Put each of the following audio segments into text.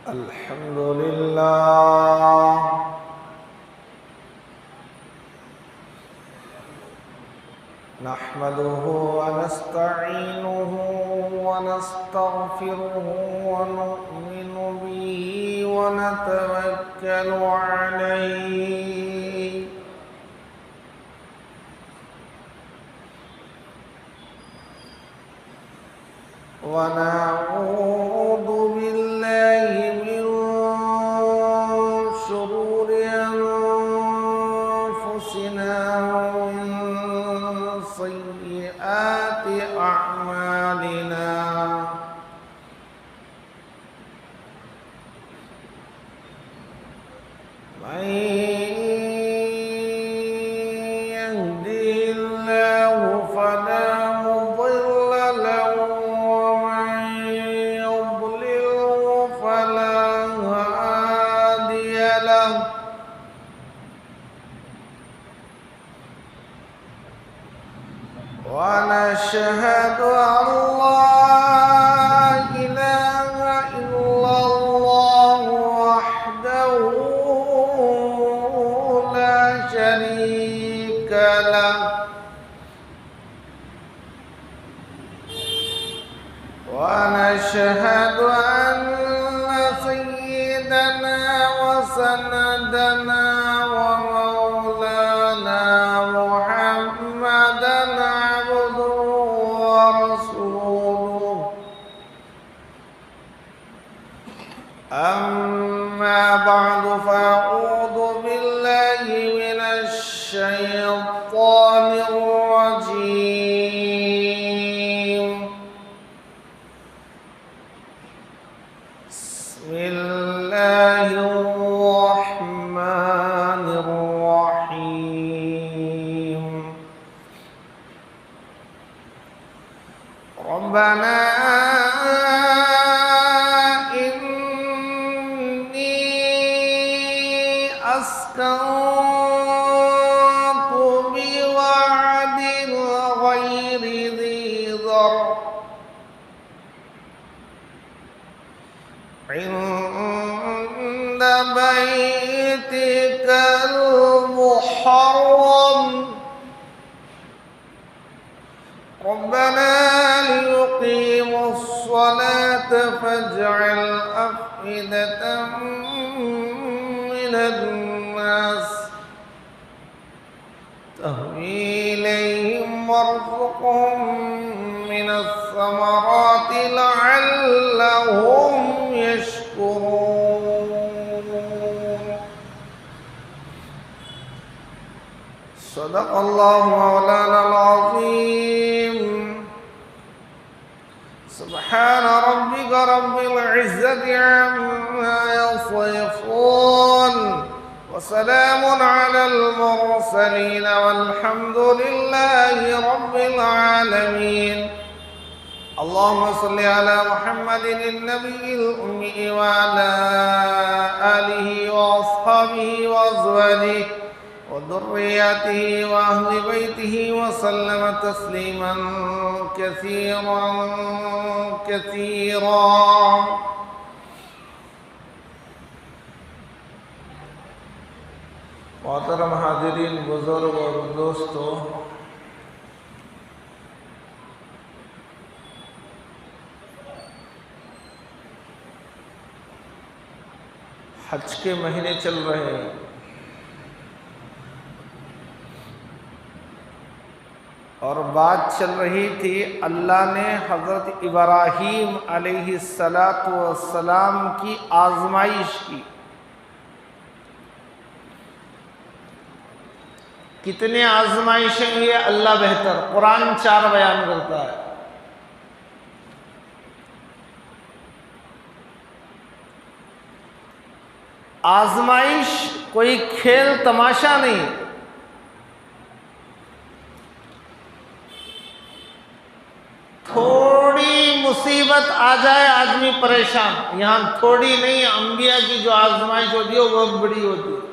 الحمد لله نحمده ونستعينه ونستغفره ونؤمن به ونتوكل عليه ونعوذ بالله من شرور أنفسنا ومن سيئات أعمالنا من يهده الله فلا مضل له ومن يضلله فلا هادي له ونشهد أن لا إله إلا الله وحده لا شريك له ونشهد أن سيدنا وسندنا ومولانا محمدا عبده ورسوله أما بعد فأعوذ بالله من الشيطان الرجيم بسم الله الرحمن الرحيم ربنا إني أسكنت بوعد غير ذي ذرع عند بيتك المحرم ربنا ليقيموا الصلاة فاجعل أفئدة من الناس تهوي إليهم وارزقهم من الثمرات لعلهم يشكرون صدق الله مولانا العظيم سبحان ربك رب العزة عما يصفون وسلام على المرسلين والحمد لله رب العالمين اللهم صل على محمد النبي الأمي وعلى آله وأصحابه وأزواجه وذرياته وأهل بيته وسلم تسليما كثيرا كثيرا محترم حاضرین بزرگ اور دوستو حج کے مہینے چل رہے ہیں اور بات چل رہی تھی اللہ نے حضرت ابراہیم علیہ السلام کی آزمائش کی کتنے آزمائشیں یہ اللہ بہتر قرآن 4 بیان کرتا ہے آزمائش کوئی کھیل تماشا نہیں تھوڑی مصیبت آ جائے آدمی پریشان یہاں تھوڑی نہیں انبیاء کی جو آزمائش ہوتی ہے وہ بہت بڑی ہوتی ہے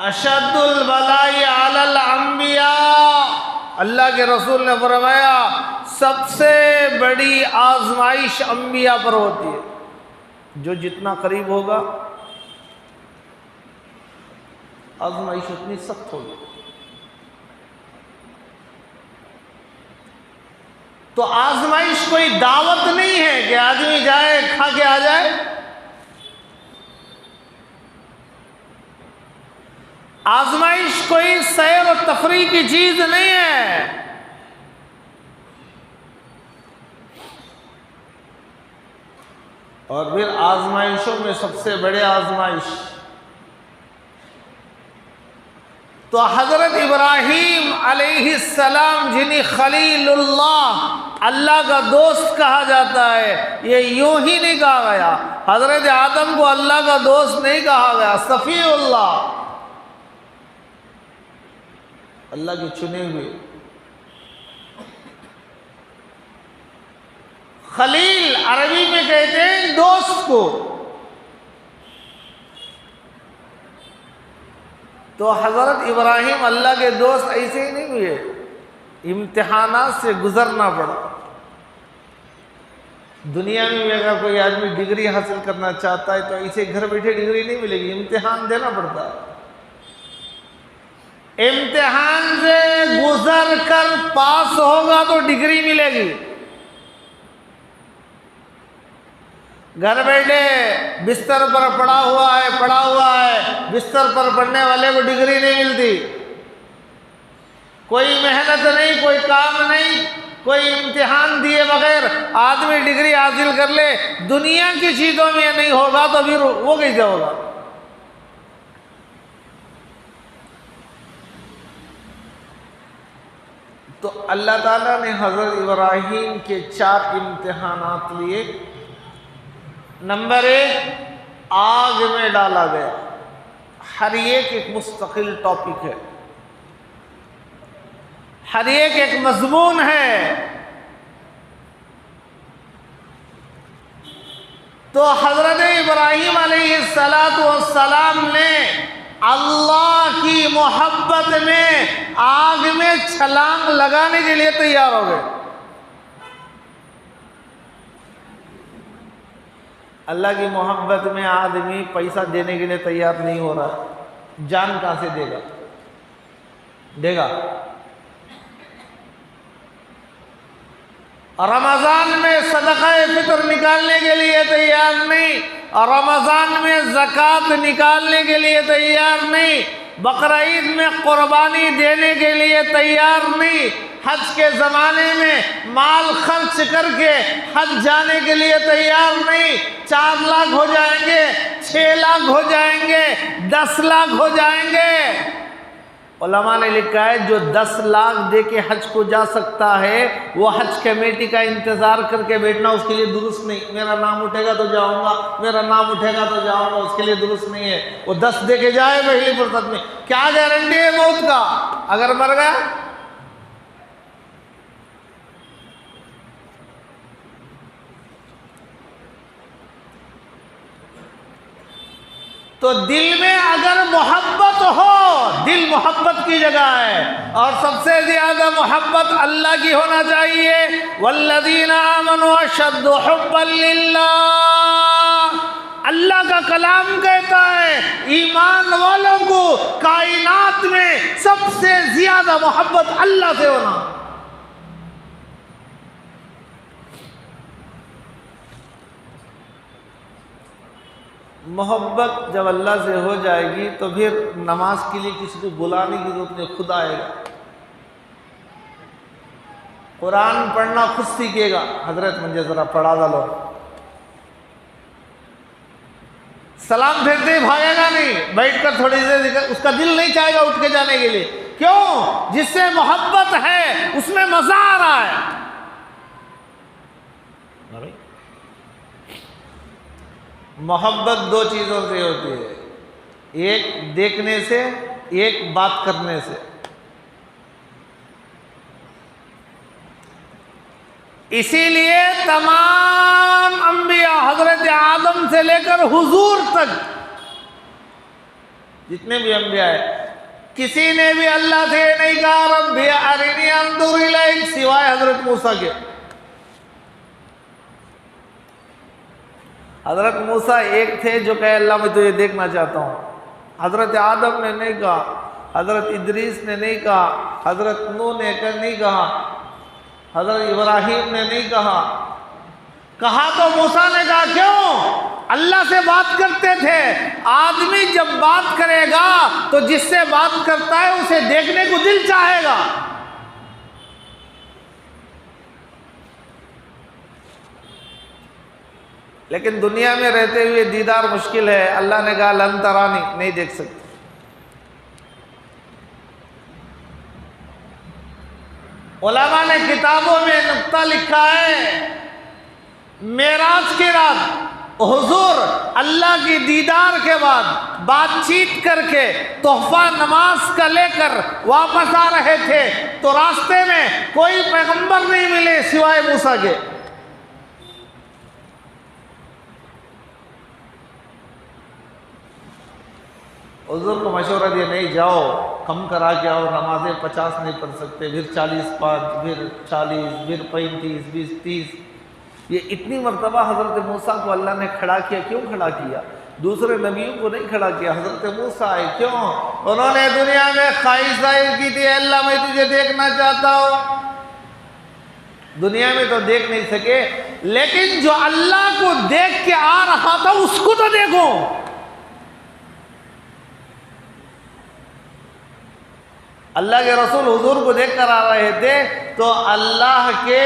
اشد البلاء علی الانبیاء اللہ کے رسول نے فرمایا سب سے بڑی آزمائش انبیاء پر ہوتی ہے جو جتنا قریب ہوگا آزمائش اتنی سخت ہوگی. تو آزمائش کوئی دعوت نہیں ہے کہ آدمی جائے کھا کے آ جائے. آزمائش کوئی سیر و تفریح کی چیز نہیں ہے. اور پھر آزمائشوں میں سب سے بڑے آزمائش تو حضرت ابراہیم علیہ السلام جنہیں خلیل اللہ کا دوست کہا جاتا ہے، یہ یوں ہی نہیں کہا گیا. حضرت آدم کو اللہ کا دوست نہیں کہا گیا، صفی اللہ کے چنے ہوئے. خلیل عربی میں کہتے ہیں دوست کو. تو حضرت ابراہیم اللہ کے دوست ایسے ہی نہیں ہوئے، امتحانات سے گزرنا پڑا. دنیا میں بھی اگر کوئی آدمی ڈگری حاصل کرنا چاہتا ہے تو ایسے گھر بیٹھے ڈگری نہیں ملے گی، امتحان دینا پڑتا ہے. امتحان سے گزر کر پاس ہوگا تو ڈگری ملے گی. گھر بیٹھے بستر پر پڑا ہوا ہے بستر پر پڑھنے والے کو ڈگری نہیں ملتی. کوئی محنت نہیں، کوئی کام نہیں، کوئی امتحان دیے بغیر آدمی ڈگری حاصل کر لے، دنیا کی چیزوں میں نہیں ہوگا تو پھر وہ کیسے ہوگا؟ تو اللہ تعالیٰ نے حضرت ابراہیم کے 4 امتحانات لیے. نمبر 1، آگ میں ڈالا گیا. ہر ایک مستقل ٹاپک ہے، ہر ایک مضمون ہے. تو حضرت ابراہیم علیہ السلام نے اللہ کی محبت میں آگ میں چھلانگ لگانے کے لیے تیار ہو گئے. اللہ کی محبت میں آدمی پیسہ دینے کے لیے تیار نہیں ہو رہا، جان کہاں سے دے گا؟ رمضان میں صدقہ فطر نکالنے کے لیے تیار نہیں، رمضان میں زکوٰۃ نکالنے کے لیے تیار نہیں، بقرعید میں قربانی دینے کے لیے تیار نہیں، حج کے زمانے میں مال خرچ کر کے حج جانے کے لیے تیار نہیں. 4 لاکھ ہو جائیں گے، 6 لاکھ ہو جائیں گے، 10 لاکھ ہو جائیں گے. علماء نے لکھا ہے جو 10 لاکھ دے کے حج کو جا سکتا ہے وہ حج کمیٹی کا انتظار کر کے بیٹھنا اس کے لیے درست نہیں. میرا نام اٹھے گا تو جاؤں گا، میرا نام اٹھے گا تو جاؤں گا، اس کے لیے درست نہیں ہے. وہ 10 دے کے جائے پہلی فرصت میں، کیا گارنٹی ہے موت کا اگر مر گیا؟ تو دل میں اگر محبت ہو، دل محبت کی جگہ ہے، اور سب سے زیادہ محبت اللہ کی ہونا چاہیے. والذین آمنوا اشد حبا للہ، اللہ کا کلام کہتا ہے ایمان والوں کو کائنات میں سب سے زیادہ محبت اللہ سے ہونا. محبت جب اللہ سے ہو جائے گی تو پھر نماز کے لیے کسی کو بلانے کی ضرورت نہیں، خود آئے گا. قرآن پڑھنا خود سیکھے گا. حضرت مجھے ذرا پڑھا ڈالو. سلام پھیرتے ہی بھاگے گا نہیں، بیٹھ کر تھوڑی دیر اس کا دل نہیں چاہے گا اٹھ کے جانے کے لیے. کیوں؟ جس سے محبت ہے اس میں مزہ آ رہا ہے. محبت 2 چیزوں سے ہوتی ہے، ایک دیکھنے سے، ایک بات کرنے سے. اسی لیے تمام انبیاء حضرت آدم سے لے کر حضور تک جتنے بھی انبیاء ہیں، کسی نے بھی اللہ سے نہیں کہا ربی ارنی انظر الیک سوائے حضرت موسیٰ کے. حضرت موسیٰ ایک تھے جو کہے اللہ میں تجھے دیکھنا چاہتا ہوں. حضرت آدم نے نہیں کہا, حضرت ادریس نے نہیں کہا, حضرت نوح نے نہیں کہا, حضرت ابراہیم نے نہیں کہا. کہا تو موسیٰ نے کہا. کیوں؟ اللہ سے بات کرتے تھے. آدمی جب بات کرے گا تو جس سے بات کرتا ہے اسے دیکھنے کو دل چاہے گا. لیکن دنیا میں رہتے ہوئے دیدار مشکل ہے. اللہ نے کہا لن ترانی, نہیں دیکھ سکتے. علماء نے کتابوں میں نقطہ لکھا ہے, معراج کی رات حضور اللہ کی دیدار کے بعد بات چیت کر کے تحفہ نماز کا لے کر واپس آ رہے تھے تو راستے میں کوئی پیغمبر نہیں ملے سوائے موسیٰ کے. حضور کو مشورہ دیا نہیں جاؤ کم کرا کے آؤ, نمازیں 50 نہیں پڑھ سکتے, پھر 40 5, پھر 40, پھر 35, 20, 30. یہ اتنی مرتبہ حضرت موسیٰ کو اللہ نے کھڑا کیا. کیوں کھڑا کیا؟ دوسرے نبیوں کو نہیں کھڑا کیا, حضرت موسیٰ آئے. کیوں؟ انہوں نے دنیا میں خواہش ظاہر کی تھی اللہ میں تجھے دیکھنا چاہتا ہوں. دنیا میں تو دیکھ نہیں سکے, لیکن جو اللہ کو دیکھ کے آ رہا تھا اس کو تو دیکھو. اللہ کے رسول حضور کو دیکھ کر آ رہے تھے تو اللہ کے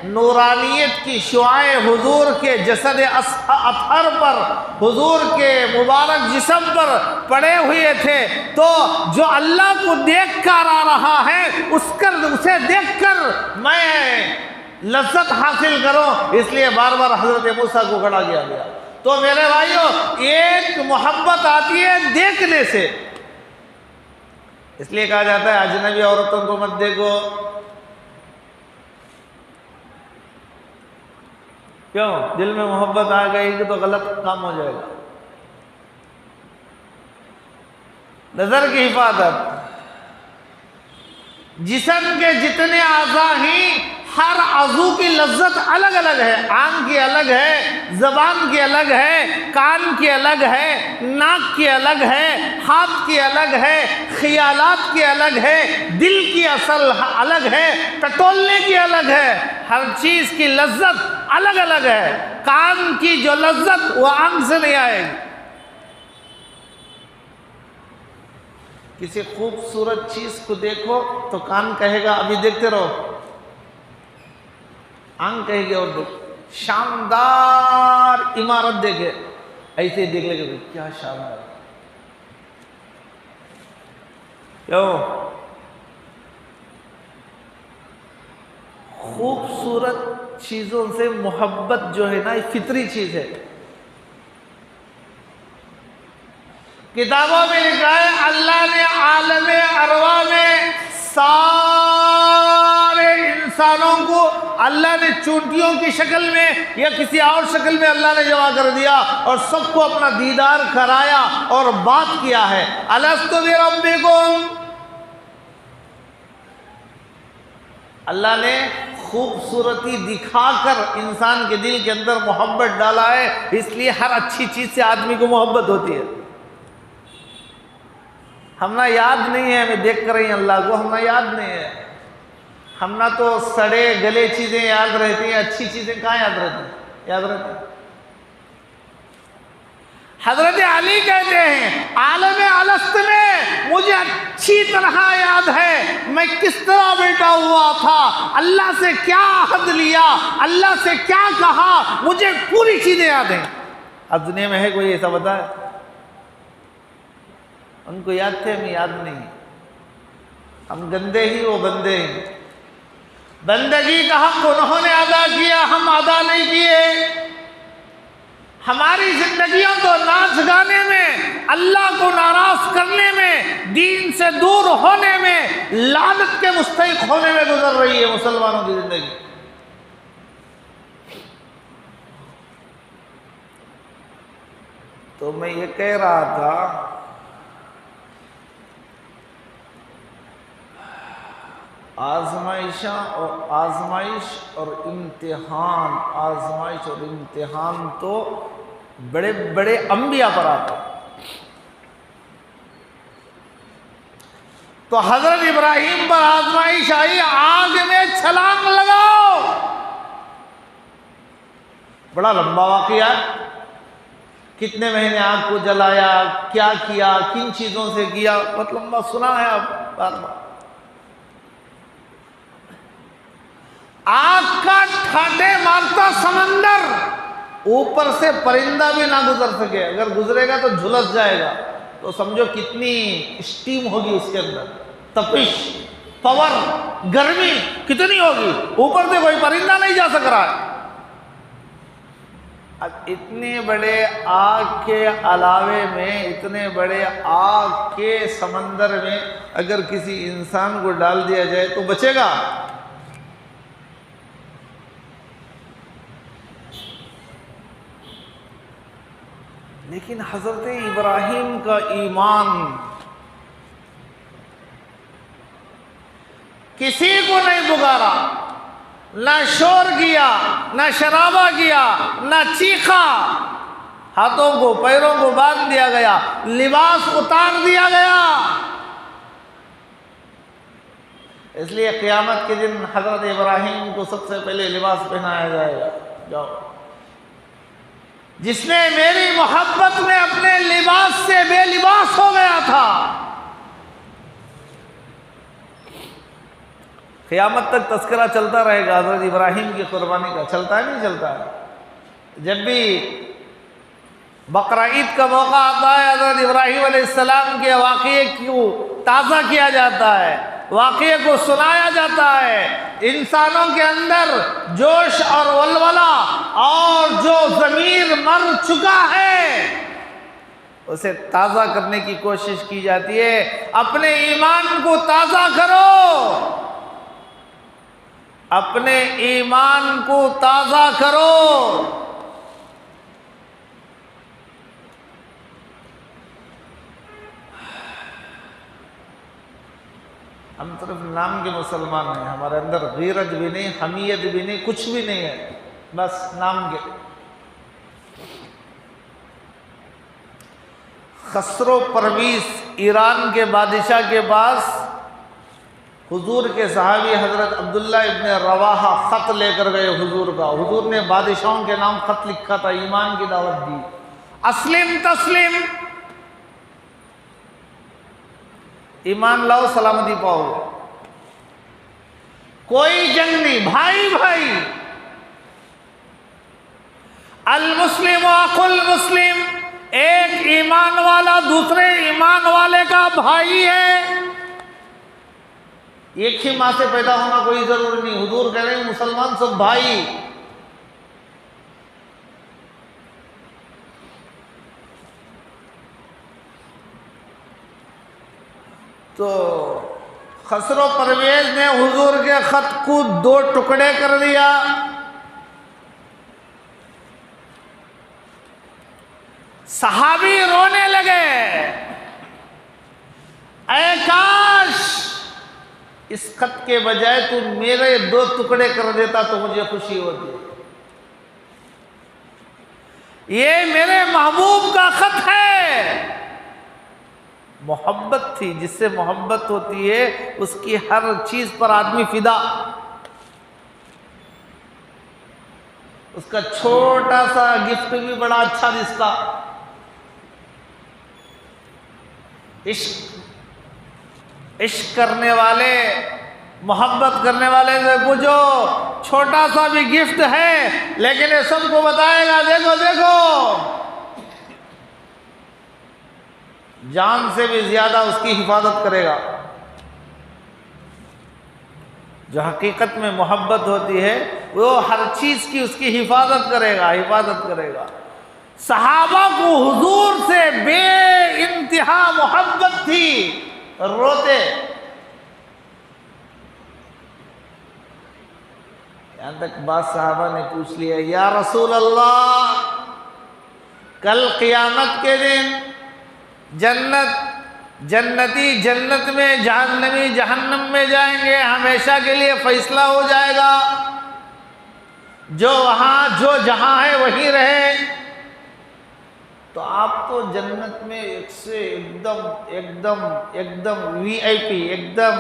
نورانیت کی شعائیں حضور کے جسد اطہر پر, حضور کے مبارک جسم پر پڑے ہوئے تھے. تو جو اللہ کو دیکھ کر آ رہا ہے اسے دیکھ کر میں لذت حاصل کروں, اس لیے بار بار حضرت موسیٰ کو کھڑا کیا گیا. تو میرے بھائیوں, ایک محبت آتی ہے دیکھنے سے. اس لیے کہا جاتا ہے اجنبی عورتوں کو مت دیکھو. کیوں؟ دل میں محبت آ گئی کہ تو غلط کام ہو جائے گا. نظر کی حفاظت, جسم کے جتنے اعضاء ہیں ہر عضو کی لذت الگ الگ ہے. آنکھ کی الگ ہے, زبان کی الگ ہے, کان کی الگ ہے, ناک کی الگ ہے, ہاتھ کی الگ ہے, خیالات کی الگ ہے, دل کی اصل الگ ہے, ٹٹولنے کی الگ ہے. ہر چیز کی لذت الگ الگ ہے. کان کی جو لذت وہ آنکھ سے نہیں آئے گی. کسی خوبصورت چیز کو دیکھو تو کان کہے گا ابھی دیکھتے رہو, آنکھ کہے گی اور دیکھ. شاندار عمارت دیکھے ایسے ہی دیکھ لے گا کیا شاندار. کیوں؟ خوبصورت چیزوں سے محبت جو ہے نا یہ فطری چیز ہے. کتابوں میں لکھا ہے اللہ نے عالم ارواح میں سارے انسانوں کو اللہ نے چونٹیوں کی شکل میں یا کسی اور شکل میں اللہ نے جمع کر دیا اور سب کو اپنا دیدار کرایا اور بات کیا ہے. الست بربکم, اللہ نے خوبصورتی دکھا کر انسان کے دل کے اندر محبت ڈالا ہے. اس لیے ہر اچھی چیز سے آدمی کو محبت ہوتی ہے. ہم نہ یاد نہیں ہے, ہمیں دیکھ کر ہی اللہ کو ہم نہ یاد نہیں ہے. ہم نہ تو سڑے گلے چیزیں یاد رہتی ہیں, اچھی چیزیں کہاں یاد رہتی ہیں؟ یاد رہتی ہیں. حضرت علی کہتے ہیں عالم الست میں مجھے اچھی طرح یاد ہے میں کس طرح بیٹھا ہوا تھا, اللہ سے کیا عہد لیا, اللہ سے کیا کہا, مجھے پوری چیزیں یاد ہیں. اب دنیا میں ہے کوئی ایسا بتائے؟ ان کو یاد تھے, ہمیں یاد نہیں. ہم گندے ہی وہ بندے ہیں. بندگی کا حق انہوں نے ادا کیا, ہم ادا نہیں کیے. ہماری زندگیوں تو ناچ گانے میں, اللہ کو ناراض کرنے میں, دین سے دور ہونے میں, لعنت کے مستحق ہونے میں گزر رہی ہے مسلمانوں کی زندگی. تو میں یہ کہہ رہا تھا آزمائش اور امتحان, آزمائش اور امتحان تو بڑے بڑے انبیاء پر آتا ہے۔ تو حضرت ابراہیم پر آزمائش آئی، آگ میں چھلانگ لگاؤ۔ بڑا لمبا واقعہ ہے، کتنے مہینے آگ کو جلایا، کیا کیا، کن چیزوں سے کیا، بہت لمبا سنا ہے آپ بار بار۔ آگ کا ٹھاٹے مارتا سمندر، اوپر سے پرندہ بھی نہ گزر سکے، اگر گزرے گا تو جھلس جائے گا، تو سمجھو کتنی اسٹیم ہوگی اس کے اندر، تپش، پاور، گرمی کتنی ہوگی، اوپر سے کوئی پرندہ نہیں جا سک رہا ہے۔ اب اتنے بڑے آگ کے علاوے میں، اتنے بڑے آگ کے سمندر میں اگر کسی انسان کو ڈال دیا جائے تو بچے گا؟ لیکن حضرت ابراہیم کا ایمان کسی کو نہیں پکارا، نہ شور کیا، نہ شرابہ کیا، نہ چیخا، ہاتھوں کو پیروں کو باندھ دیا گیا، لباس اتار دیا گیا۔ اس لیے قیامت کے دن حضرت ابراہیم کو سب سے پہلے لباس پہنایا جائے گا۔ جاؤ، جس نے میری محبت میں اپنے لباس سے بے لباس ہو گیا تھا، قیامت تک تذکرہ چلتا رہے گا حضرت ابراہیم کی قربانی کا۔ چلتا ہے نہیں چلتا ہے؟ جب بھی بقرہ عید کا موقع آتا ہے، حضرت ابراہیم علیہ السلام کے واقعے کو تازہ کیا جاتا ہے، واقعے کو سنایا جاتا ہے، انسانوں کے اندر جوش اور ولولہ اور جو ضمیر مر چکا ہے اسے تازہ کرنے کی کوشش کی جاتی ہے۔ اپنے ایمان کو تازہ کرو، اپنے ایمان کو تازہ کرو۔ ہم صرف نام کے مسلمان ہیں، ہمارے اندر غیرت بھی نہیں، حمیت بھی نہیں، کچھ بھی نہیں ہے، بس نام کے۔ خسرو پرویز ایران کے بادشاہ کے پاس حضور کے صحابی حضرت عبداللہ ابن رواحہ خط لے کر گئے حضور کا۔ حضور نے بادشاہوں کے نام خط لکھا تھا، ایمان کی دعوت دی، اسلم تسلم، ایمان لاؤ سلامتی پاؤ گے، کوئی جنگ نہیں، بھائی بھائی، المسلم اخو المسلم، ایک ایمان والا دوسرے ایمان والے کا بھائی ہے۔ ایک ہی ماں سے پیدا ہونا کوئی ضروری نہیں، حضور کہہ رہے ہیں مسلمان سب بھائی۔ تو خسرو پرویز نے حضور کے خط کو 2 ٹکڑے کر دیا۔ صحابی رونے لگے، اے کاش اس خط کے بجائے تو میرے 2 ٹکڑے کر دیتا تو مجھے خوشی ہوتی۔ یہ میرے محبوب کا خط ہے۔ محبت تھی، جس سے محبت ہوتی ہے اس کی ہر چیز پر آدمی فدا۔ اس کا چھوٹا سا گفٹ بھی بڑا اچھا دستا۔ عشق کرنے والے، محبت کرنے والے سے پوچھو، چھوٹا سا بھی گفٹ ہے لیکن یہ سب کو بتائے گا، دیکھو دیکھو، جان سے بھی زیادہ اس کی حفاظت کرے گا۔ جو حقیقت میں محبت ہوتی ہے وہ ہر چیز کی اس کی حفاظت کرے گا، حفاظت کرے گا۔ صحابہ کو حضور سے بے انتہا محبت تھی، روتے۔ یہاں تک بعض صحابہ نے پوچھ لیا، یا رسول اللہ، کل قیامت کے دن جنتی جنت میں، جہنمی جہنم میں جائیں گے، ہمیشہ کے لیے فیصلہ ہو جائے گا، جو جہاں ہے وہیں رہے۔ تو آپ تو جنت میں ایک سے ایک دم VIP، ایک دم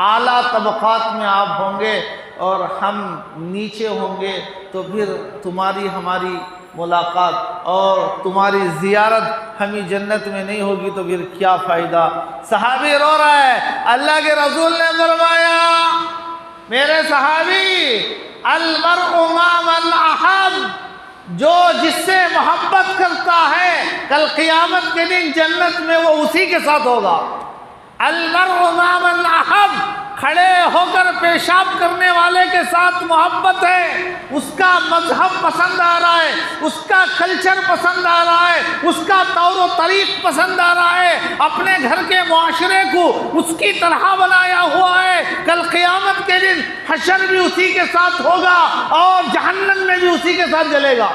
اعلیٰ طبقات میں آپ ہوں گے اور ہم نیچے ہوں گے، تو پھر تمہاری ہماری ملاقات اور تمہاری زیارت ہمیں جنت میں نہیں ہوگی تو پھر کیا فائدہ۔ صحابی رو رہا ہے، اللہ کے رسول نے فرمایا میرے صحابی، المرء مع من احب، جو جس سے محبت کرتا ہے کل قیامت کے دن جنت میں وہ اسی کے ساتھ ہوگا۔ المرء مع من احب، کھڑے ہو کر پیشاب کرنے والے کے ساتھ محبت ہے، اس کا مذہب پسند آ رہا ہے، اس کا کلچر پسند آ رہا ہے، اس کا طور و طریق پسند آ رہا ہے، اپنے گھر کے معاشرے کو اس کی طرح بنایا ہوا ہے، کل قیامت کے دن حشر بھی اسی کے ساتھ ہوگا اور جہنم میں بھی اسی کے ساتھ جلے گا۔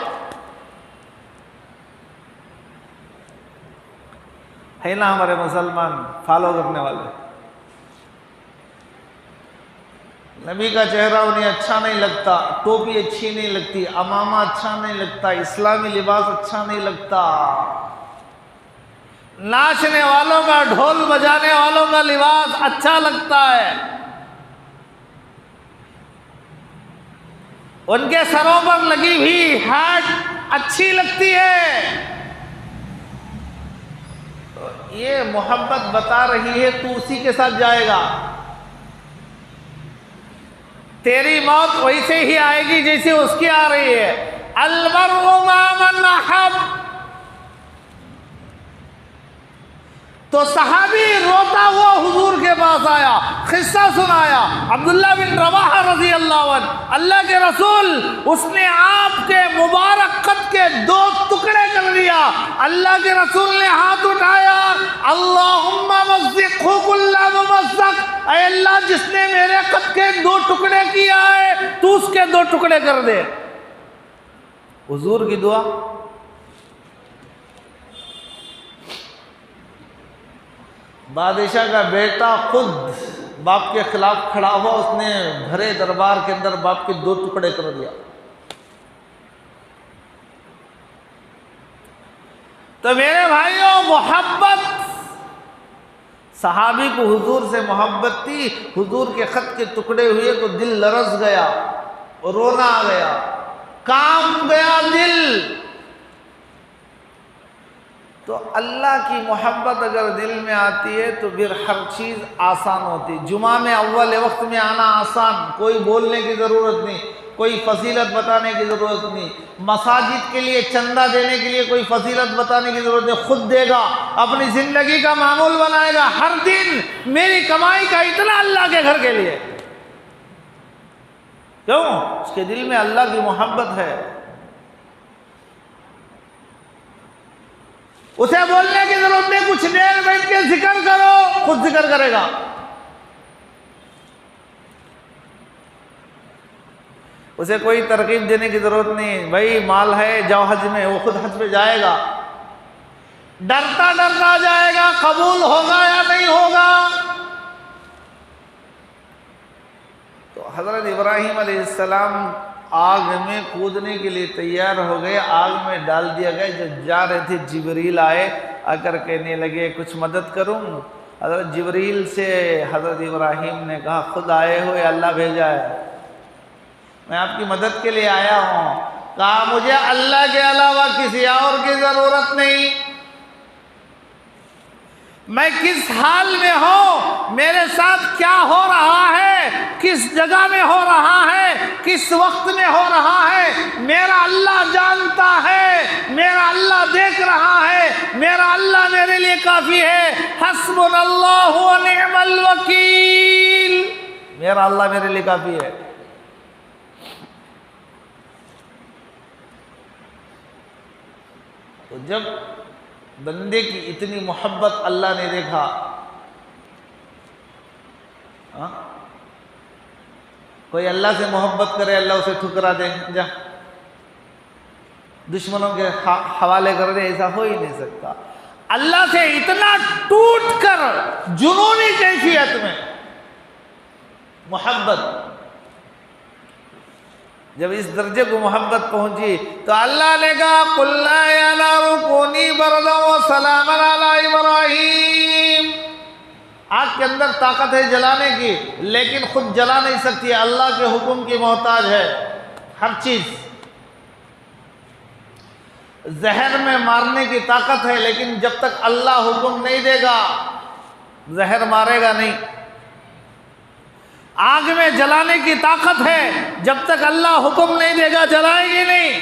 ہے نا ہمارے مسلمان فالو کرنے والے، نبی کا چہرہ انہیں اچھا نہیں لگتا، ٹوپی اچھی نہیں لگتی، امامہ اچھا نہیں لگتا، اسلامی لباس اچھا نہیں لگتا، ناچنے والوں کا، ڈھول بجانے والوں کا لباس اچھا لگتا ہے، ان کے سروں پر لگی ہوئی ہیٹ اچھی لگتی ہے۔ یہ محبت بتا رہی ہے تو اسی کے ساتھ جائے گا، تیری موت ویسے ہی آئے گی جیسے اس کی آ رہی ہے۔ المرء مع من احب، تو صحابی روتا ہوا حضور کے پاس آیا، قصہ سنایا، عبداللہ بن رواحہ رضی اللہ عنہ، اللہ کے رسول اس نے آپ کے مبارک قد کے 2 ٹکڑے کر دیا۔ اللہ کے رسول نے ہاتھ اٹھایا، اللہم مزقہ کل ممزق، اے اللہ جس نے میرے قد کے 2 ٹکڑے کیا ہے تو اس کے 2 ٹکڑے کر دے۔ حضور کی دعا۔ بادشاہ کا بیٹا خود باپ کے خلاف کھڑا ہوا، اس نے بھرے دربار کے اندر باپ کے 2 ٹکڑے کر دیا۔ تو میرے بھائیوں، محبت، صحابی کو حضور سے محبت تھی، حضور کے خط کے ٹکڑے ہوئے تو دل لرز گیا، رونا آ گیا، کام گیا دل۔ تو اللہ کی محبت اگر دل میں آتی ہے تو پھر ہر چیز آسان ہوتی۔ جمعہ میں اول وقت میں آنا آسان، کوئی بولنے کی ضرورت نہیں، کوئی فضیلت بتانے کی ضرورت نہیں، مساجد کے لیے چندہ دینے کے لیے کوئی فضیلت بتانے کی ضرورت نہیں، خود دے گا، اپنی زندگی کا معمول بنائے گا، ہر دن میری کمائی کا اتنا اللہ کے گھر کے لیے۔ کیوں؟ اس کے دل میں اللہ کی محبت ہے۔ اسے بولنے کی ضرورت نہیں، کچھ دیر بیٹھ کے ذکر کرو، خود ذکر کرے گا۔ اسے کوئی ترغیب دینے کی ضرورت نہیں، بھائی مال ہے جاؤ حج میں، وہ خود حج پہ جائے گا، ڈرتا ڈرتا جائے گا قبول ہوگا یا نہیں ہوگا۔ تو حضرت ابراہیم علیہ السلام آگ میں کودنے کے لیے تیار ہو گئے، آگ میں ڈال دیا گیا، جب جا رہے تھے جبریل آئے، آ کر کہنے لگے کچھ مدد کروں؟ حضرت جبریل سے حضرت ابراہیم نے کہا خود آئے ہو یا اللہ بھیجا ہے؟ میں آپ کی مدد کے لیے آیا ہوں۔ کہا مجھے اللہ کے علاوہ کسی اور کی ضرورت نہیں، میں کس حال میں ہوں، میرے ساتھ کیا ہو رہا ہے، کس جگہ میں ہو رہا ہے، کس وقت میں ہو رہا ہے، میرا اللہ جانتا ہے، میرا اللہ دیکھ رہا ہے، میرا اللہ میرے لیے کافی ہے۔ حسبنا اللہ و نعم الوکیل، میرا اللہ میرے لیے کافی ہے۔ تو جب بندے کی اتنی محبت اللہ نے دیکھا، کوئی اللہ سے محبت کرے اللہ اسے ٹھکرا دے، جا دشمنوں کے حوالے کر دے، ایسا ہو ہی نہیں سکتا۔ اللہ سے اتنا ٹوٹ کر جنونی کیفیت میں محبت، جب اس درجے کو محبت پہنچی تو اللہ نے کہا قُلْ لَا يَا نَارُ كُونِي بَرْدًا وَسَلَامًا عَلَىٰ إِبْرَاهِيمَ۔ آگ کے اندر طاقت ہے جلانے کی، لیکن خود جلا نہیں سکتی، اللہ کے حکم کی محتاج ہے ہر چیز۔ زہر میں مارنے کی طاقت ہے، لیکن جب تک اللہ حکم نہیں دے گا زہر مارے گا نہیں۔ آگ میں جلانے کی طاقت ہے، جب تک اللہ حکم نہیں دے گا جلائے گی نہیں۔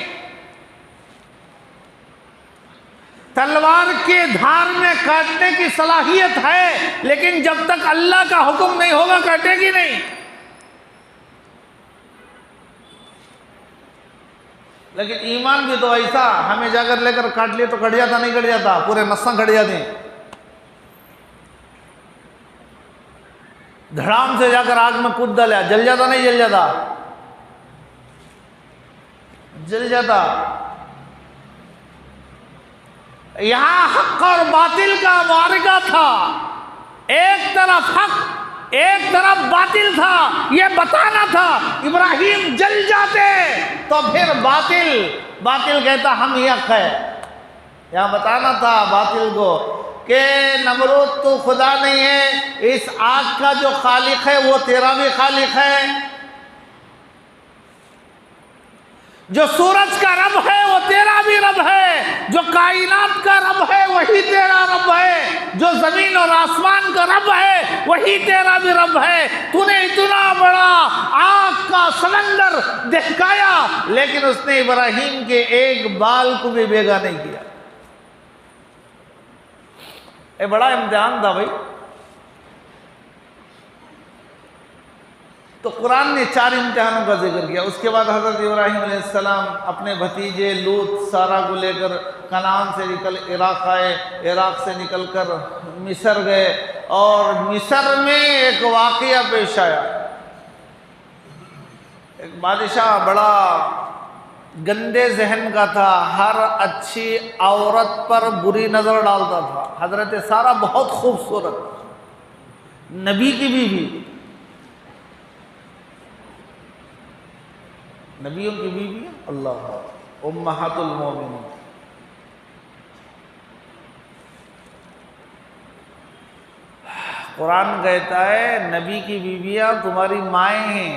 تلوار کے دھار میں کاٹنے کی صلاحیت ہے، لیکن جب تک اللہ کا حکم نہیں ہوگا کاٹے گی نہیں۔ لیکن ایمان بھی تو ایسا، ہمیں جا کر لے کر کاٹ لیے تو کٹ جاتا نہیں کٹ جاتا، پورے نساں کٹ جاتے ہیں۔ دھڑام سے جا کر آگ میں کود ڈالیا، جل جاتا نہیں جل جاتا؟ جل جاتا۔ یہاں حق اور باطل کا معرکہ تھا، ایک طرف حق ایک طرف باطل تھا، یہ بتانا تھا ابراہیم جل جاتے تو پھر باطل کہتا ہم ہی حق ہے۔ یہاں بتانا تھا باطل کو کہ نمرود تو خدا نہیں ہے، اس آگ کا جو خالق ہے وہ تیرا بھی خالق ہے، جو سورج کا رب ہے وہ تیرا بھی رب ہے، جو کائنات کا رب ہے وہی تیرا رب ہے، جو زمین اور آسمان کا رب ہے وہی تیرا بھی رب ہے۔ تو نے اتنا بڑا آگ کا سمندر دہکایا، لیکن اس نے ابراہیم کے ایک بال کو بھی بیگا نہیں کیا۔ یہ بڑا امتحان تھا بھائی۔ تو قرآن نے 4 امتحانوں کا ذکر کیا۔ اس کے بعد حضرت ابراہیم علیہ السلام اپنے بھتیجے لوط سارہ کو لے کر کنعان سے نکل عراق آئے، عراق سے نکل کر مصر گئے، اور مصر میں ایک واقعہ پیش آیا۔ ایک بادشاہ بڑا گندے ذہن کا تھا، ہر اچھی عورت پر بری نظر ڈالتا تھا۔ حضرت سارہ بہت خوبصورت، نبی کی بیوی، نبیوں کی بیوی، اللہ امہات المومنین۔ قرآن کہتا ہے نبی کی بیویاں تمہاری مائیں ہیں۔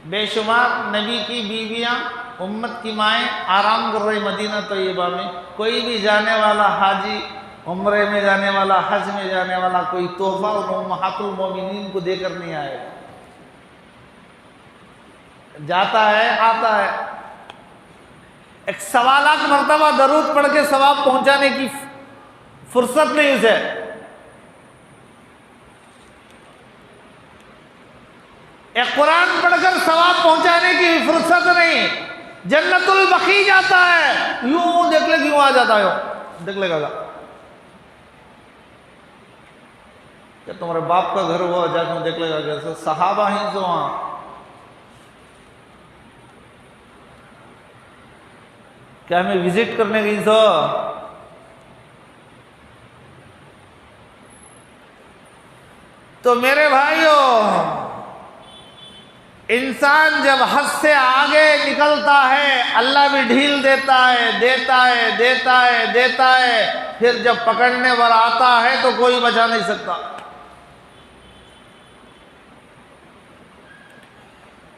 بے شمار نبی کی بیویاں امت کی مائیں آرام کر رہی مدینہ طیبہ میں۔ کوئی بھی جانے والا حاجی، عمرے میں جانے والا، حج میں جانے والا، کوئی تحفہ ان امہات المومنین کو دے کر نہیں آئے گا۔ جاتا ہے آتا ہے، ایک 1.25 لاکھ مرتبہ درود پڑھ کے ثواب پہنچانے کی فرصت نہیں اسے۔ ایک قرآن پڑھ کر ثواب پہنچانے کی فرصت نہیں۔ جنت البقیع جاتا ہے، یوں دیکھ لے کیوں آ جاتا ہے، دیکھ لے گا کہ تمہارے باپ کا گھر ہوا، جا کے دیکھ لے گا کیسے صحابہ ہی تو وہاں۔ کیا ہمیں وزٹ کرنے گئی سو؟ تو میرے بھائیوں، انسان جب حد سے آگے نکلتا ہے اللہ بھی ڈھیل دیتا ہے، دیتا ہے، پھر جب پکڑنے پر آتا ہے تو کوئی بچا نہیں سکتا۔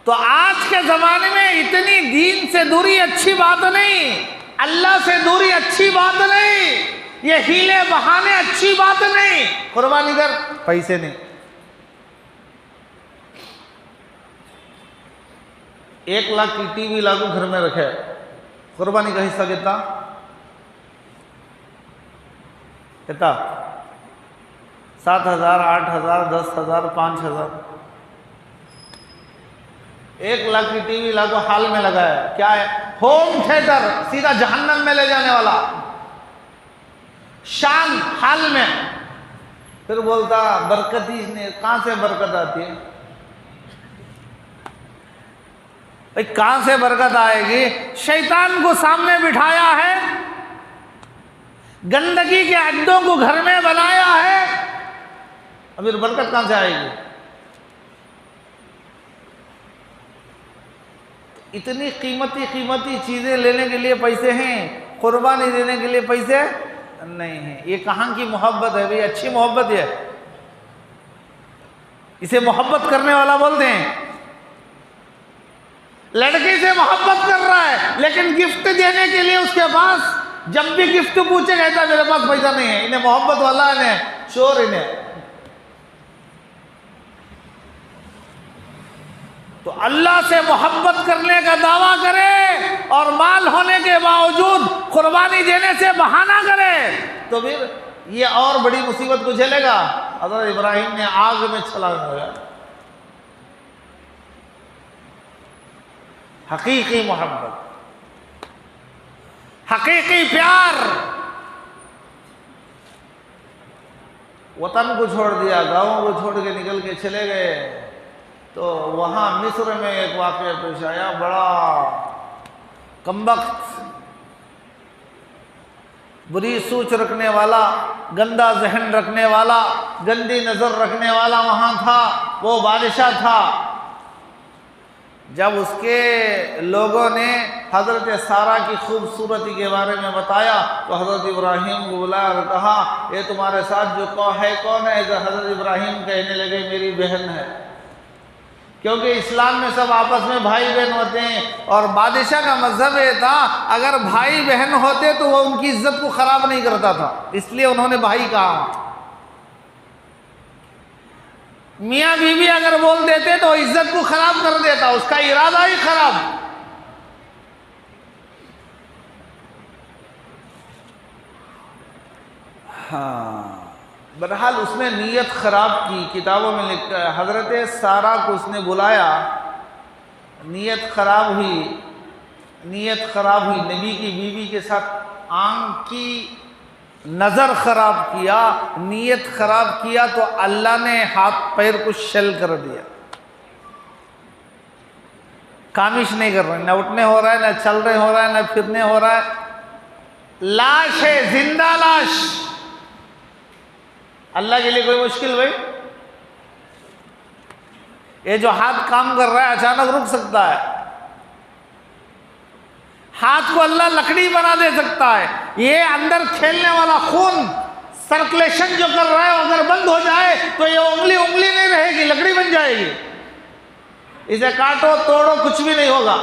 تو آج کے زمانے میں اتنی دین سے دوری اچھی بات نہیں، اللہ سے دوری اچھی بات نہیں، یہ ہیلے بہانے اچھی بات نہیں۔ قربانی کر، پیسے نہیں، 1 لاکھ کی ٹی وی لاگو گھر میں رکھے، قربانی کا حصہ کتنا؟ 7,000 8,000 10,000 5,000۔ 1 لاکھ کی ٹی وی لاگو حال میں لگایا، کیا ہے؟ ہوم تھیٹر، سیدھا جہنم میں لے جانے والا، شان حال میں۔ پھر بولتا برکت ہی نہیں، کہاں سے برکت آتی ہے؟ کہاں سے برکت آئے گی؟ شیطان کو سامنے بٹھایا ہے، گندگی کے اڈوں کو گھر میں بنایا ہے، ابھی برکت کہاں سے آئے گی؟ اتنی قیمتی چیزیں لینے کے لیے پیسے ہیں، قربانی دینے کے لیے پیسے نہیں ہیں۔ یہ کہاں کی محبت ہے بھئی؟ اچھی محبت ہے، اسے محبت کرنے والا بولتے ہیں۔ لڑکی سے محبت کر رہا ہے لیکن گفٹ دینے کے لیے اس کے پاس جب بھی گفٹ پوچھے کہتا میرے پاس پیسہ نہیں ہے۔ انہیں محبت والا انہیں شور انہیں۔ تو اللہ سے محبت کرنے کا دعویٰ کرے اور مال ہونے کے باوجود قربانی دینے سے بہانہ کرے تو پھر یہ اور بڑی مصیبت کو جھیلے گا۔ حضرت ابراہیم نے آگ میں چھلانگ لگایا۔ حقیقی محبت، حقیقی پیار، وطن کو چھوڑ دیا، گاؤں کو چھوڑ کے نکل کے چلے گئے۔ تو وہاں مصر میں ایک واقعہ پیش آیا، بڑا کمبخت، بری سوچ رکھنے والا، گندا ذہن رکھنے والا، گندی نظر رکھنے والا وہاں تھا۔ وہ بادشاہ تھا۔ جب اس کے لوگوں نے حضرت سارہ کی خوبصورتی کے بارے میں بتایا تو حضرت ابراہیم کو بلایا اور کہا یہ تمہارے ساتھ جو کون ہے؟ حضرت ابراہیم کہنے لگے میری بہن ہے، کیونکہ اسلام میں سب آپس میں بھائی بہن ہوتے ہیں، اور بادشاہ کا مذہب یہ تھا اگر بھائی بہن ہوتے تو وہ ان کی عزت کو خراب نہیں کرتا تھا، اس لیے انہوں نے بھائی کہا۔ میاں بیوی اگر بول دیتے تو عزت کو خراب کر دیتا، اس کا ارادہ ہی خراب۔ بہرحال اس نے نیت خراب کی، کتابوں میں لکھا ہے حضرت سارہ کو اس نے بلایا، نیت خراب ہوئی، نبی کی بیوی کے ساتھ آنکھ کی نظر خراب کیا، نیت خراب کیا تو اللہ نے ہاتھ پیر کو شل کر دیا، کامش نہیں کر رہے، نہ اٹھنے ہو رہا ہے، نہ چل رہے ہو رہا ہے، نہ پھرنے ہو رہا ہے، لاش ہے، زندہ لاش۔ اللہ کے لیے کوئی مشکل بھائی؟ یہ جو ہاتھ کام کر رہا ہے اچانک رک سکتا ہے، ہاتھ کو اللہ لکڑی بنا دے سکتا ہے۔ یہ اندر کھیلنے والا خون سرکولیشن جو کر رہا ہے اگر بند ہو جائے تو یہ انگلی نہیں رہے گی، لکڑی بن جائے گی، اسے کاٹو توڑو کچھ بھی نہیں ہوگا۔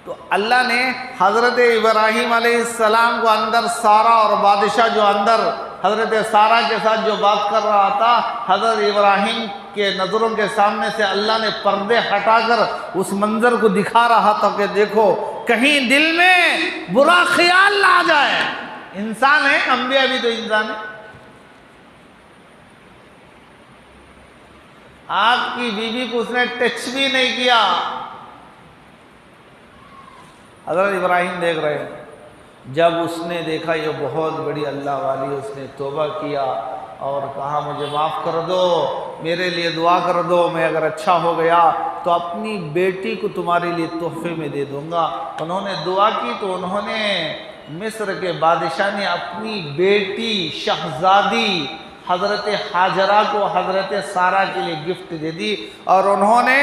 تو اللہ نے حضرت ابراہیم علیہ السلام کو اندر سارہ، اور بادشاہ جو اندر حضرت سارہ کے ساتھ جو بات کر رہا تھا، حضرت ابراہیم کے نظروں کے سامنے سے اللہ نے پردے ہٹا کر اس منظر کو دکھا رہا تھا کہ دیکھو کہیں دل میں برا خیال نہ آ جائے۔ انسان ہے، انبیاء بھی تو انسان ہے۔ آپ کی بیوی کو اس نے ٹچ بھی نہیں کیا۔ حضرت ابراہیم دیکھ رہے ہیں، جب اس نے دیکھا یہ بہت بڑی اللہ والی، اس نے توبہ کیا اور کہا مجھے معاف کر دو، میرے لیے دعا کر دو، میں اگر اچھا ہو گیا تو اپنی بیٹی کو تمہارے لیے تحفے میں دے دوں گا۔ انہوں نے دعا کی تو انہوں نے مصر کے بادشاہ نے اپنی بیٹی شہزادی حضرت حاجرہ کو حضرت سارہ کے لیے گفٹ دے دی، اور انہوں نے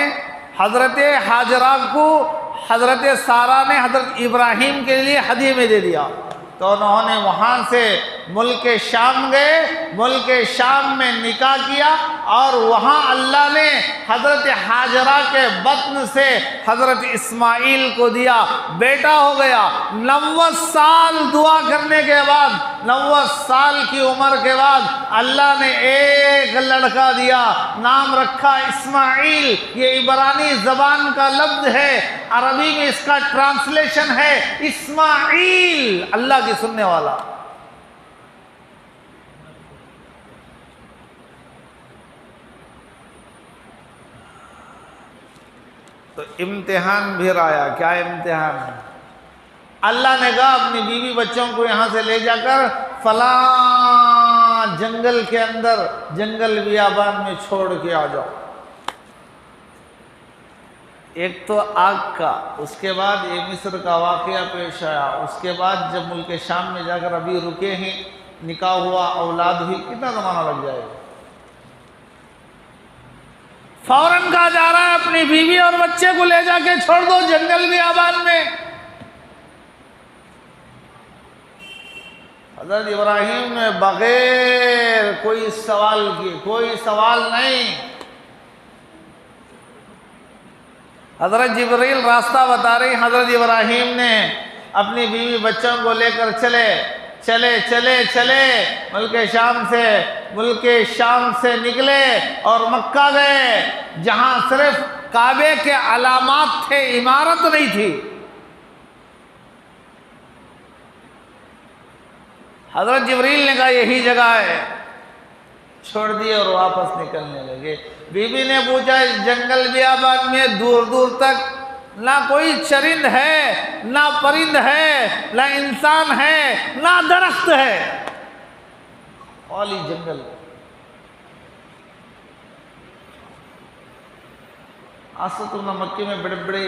حضرت حاجرہ کو حضرت سارہ نے حضرت ابراہیم کے لیے ہدیے میں دے دیا۔ تو انہوں نے وہاں سے ملک شام گئے، ملک شام میں نکاح کیا، اور وہاں اللہ نے حضرت حاجرہ کے بطن سے حضرت اسماعیل کو دیا، بیٹا ہو گیا۔ 90 سال دعا کرنے کے بعد، 90 سال کی عمر کے بعد اللہ نے ایک لڑکا دیا، نام رکھا اسماعیل۔ یہ عبرانی زبان کا لفظ ہے، عربی میں اس کا ٹرانسلیشن ہے اسماعیل، اللہ کی سننے والا۔ تو امتحان بھی آیا۔ کیا امتحان ہے؟ اللہ نے کہا اپنی بیوی بچوں کو یہاں سے لے جا کر فلاں جنگل کے اندر، جنگل بیابان میں چھوڑ کے آ جاؤ۔ ایک تو آگ کا، اس کے بعد یہ مصر کا واقعہ پیش آیا، اس کے بعد جب ملک شام میں جا کر ابھی رکے ہیں، نکاح ہوا، اولاد ہوئی، کتنا زمانہ لگ جائے گا؟ فوراً کہا جا رہا ہے اپنی بیوی اور بچے کو لے جا کے چھوڑ دو جنگل بیابان میں۔ حضرت ابراہیم نے بغیر کوئی سوال کیے، کوئی سوال نہیں، حضرت جبریل راستہ بتا رہی، حضرت ابراہیم نے اپنی بیوی بچوں کو لے کر چلے ملک شام سے نکلے اور مکہ گئے، جہاں صرف کعبے کے علامات تھے، عمارت نہیں تھی۔ حضرت جبریل نے کہا یہی جگہ ہے، چھوڑ دیے اور واپس نکلنے لگے۔ بی بی نے پوچھا اس جنگل بیابان میں دور دور تک نہ کوئی چرند ہے، نہ پرند ہے، نہ انسان ہے، نہ درخت ہے، خالی جنگل۔ آج تو تمہیں مکے میں بڑے بڑے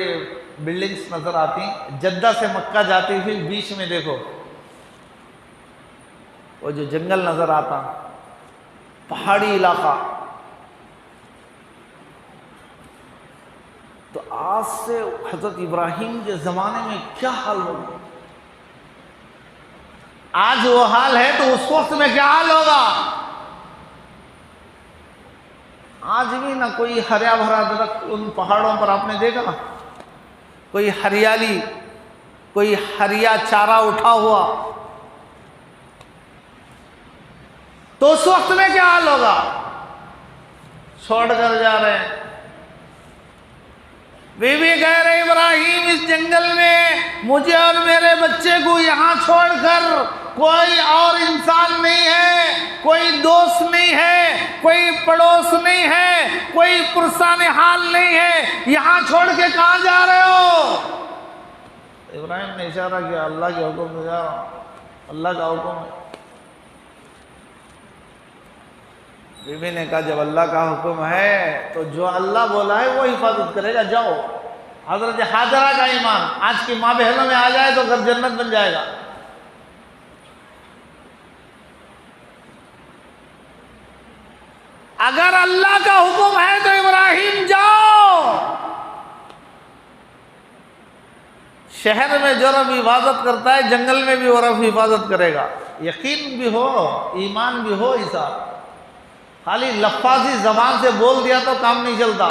بلڈنگز نظر آتی ہیں، جدہ سے مکہ جاتی ہوئی بیچ میں دیکھو وہ جو جنگل نظر آتا، پہاڑی علاقہ۔ تو آج سے حضرت ابراہیم کے زمانے میں کیا حال ہوگا؟ آج وہ حال ہے تو اس وقت میں کیا حال ہوگا؟ آج بھی نہ کوئی ہریا بھرا درخت ان پہاڑوں پر آپ نے دیکھا، کوئی ہریالی، کوئی ہریا چارہ اٹھا ہوا، تو اس وقت میں کیا حال ہوگا؟ چھوڑ کر جا رہے ہیں۔ بی بی کہہ رہے ابراہیم اس جنگل میں مجھے اور میرے بچے کو یہاں چھوڑ کر کوئی اور انسان نہیں ہے، کوئی دوست نہیں ہے، کوئی پڑوس نہیں ہے، کوئی پرسان حال نہیں ہے، یہاں چھوڑ کے کہاں جا رہے ہو؟ ابراہیم نے اشارہ کیا اللہ کے حکم سے جا رہا ہوں، اللہ کا حکم ہے۔ بی بی نے کہا جب اللہ کا حکم ہے تو جو اللہ بولا ہے وہ حفاظت کرے گا، جاؤ۔ حضرت حاجرہ کا ایمان آج کی ماں بہنوں میں آ جائے تو گھر جنت بن جائے گا۔ اگر اللہ کا حکم ہے تو ابراہیم جاؤ۔ شہر میں جو رب حفاظت کرتا ہے جنگل میں بھی وہ رب حفاظت کرے گا، یقین بھی ہو، ایمان بھی ہو۔ ایسا خالی لفاظی زبان سے بول دیا تو کام نہیں چلتا۔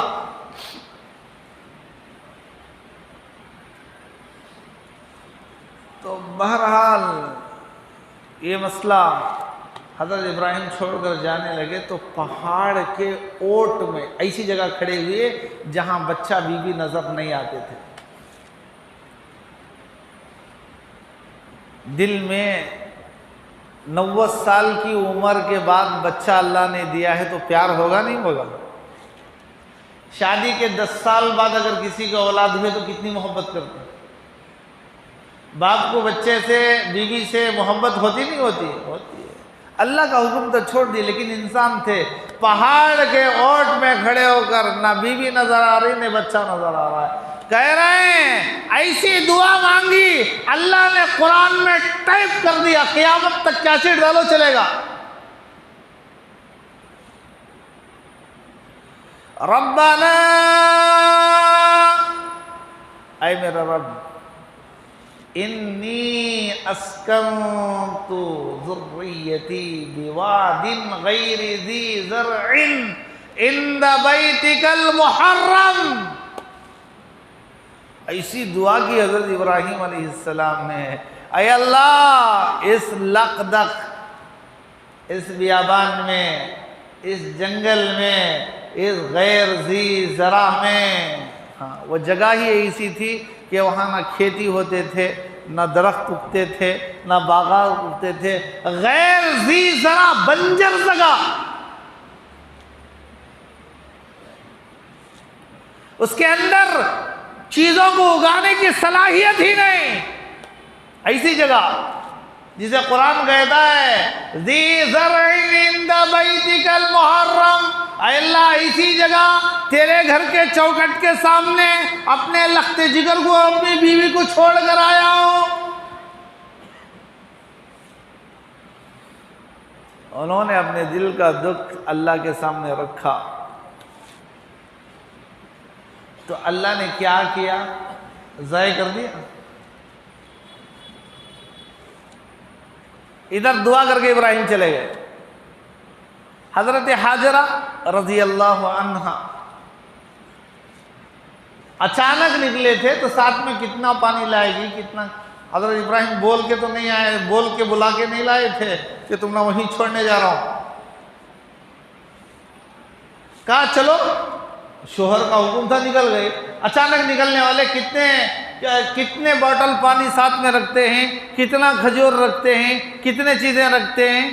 تو بہرحال یہ مسئلہ حضرت ابراہیم چھوڑ کر جانے لگے تو پہاڑ کے اوٹ میں ایسی جگہ کھڑے ہوئے جہاں بچہ بی بی نظر نہیں آتے تھے۔ دل میں 90 سال کی عمر کے بعد بچہ اللہ نے دیا ہے تو پیار ہوگا نہیں ہوگا؟ شادی کے 10 سال بعد اگر کسی کو اولاد ہوئے تو کتنی محبت کرتے ہیں؟ باپ کو بچے سے، بیوی سے محبت ہوتی نہیں ہوتی؟ ہوتی ہے۔ اللہ کا حکم تو چھوڑ دی، لیکن انسان تھے پہاڑ کے اوٹ میں کھڑے ہو کر نہ بیوی نظر آ رہی نہ بچہ نظر آ رہا ہے، کہہ رہے ہیں ایسی دعا مانگی اللہ نے قرآن میں ٹائپ کر دیا، قیامت تک کیسٹ ڈالو چلے گا۔ ربنا، اے میرا رب، انی اسکنت ذریتی بواد غیر ذی زرع عند بیتک المحرم۔ ایسی دعا کی حضرت ابراہیم علیہ السلام نے، اے اللہ اس لقدق، اس بیابان میں، اس جنگل میں، اس غیر ذی زرع میں، ہاں وہ جگہ ہی ایسی تھی کہ وہاں نہ کھیتی ہوتے تھے، نہ درخت اگتے تھے، نہ باغات اگتے تھے، غیر ذی زرع، بنجر جگہ، اس کے اندر چیزوں کو اگانے کی صلاحیت ہی نہیں، ایسی جگہ۔ جسے قرآن کہتا ہے ذی زرع عند بیتک المحرم، اے اللہ اسی جگہ تیرے گھر کے چوکھٹ کے سامنے اپنے لخت جگر کو، اپنی بیوی کو چھوڑ کر آیا ہوں۔ انہوں نے اپنے دل کا دکھ اللہ کے سامنے رکھا تو اللہ نے کیا کیا؟ ضائع کر دیا۔ ادھر دعا کر کے ابراہیم چلے گئے۔ حضرت حاجرہ رضی اللہ عنہا اچانک نکلے تھے تو ساتھ میں کتنا پانی لائے گی، کتنا؟ حضرت ابراہیم بول کے تو نہیں آئے، بول کے بلا کے نہیں لائے تھے کہ تم نہ وہیں چھوڑنے جا رہا ہوں۔ کہا چلو، شوہر کا حکم تھا، نکل گئے۔ اچانک نکلنے والے کتنے بوٹل پانی ساتھ میں رکھتے ہیں، کتنا کھجور رکھتے ہیں، کتنے چیزیں رکھتے ہیں،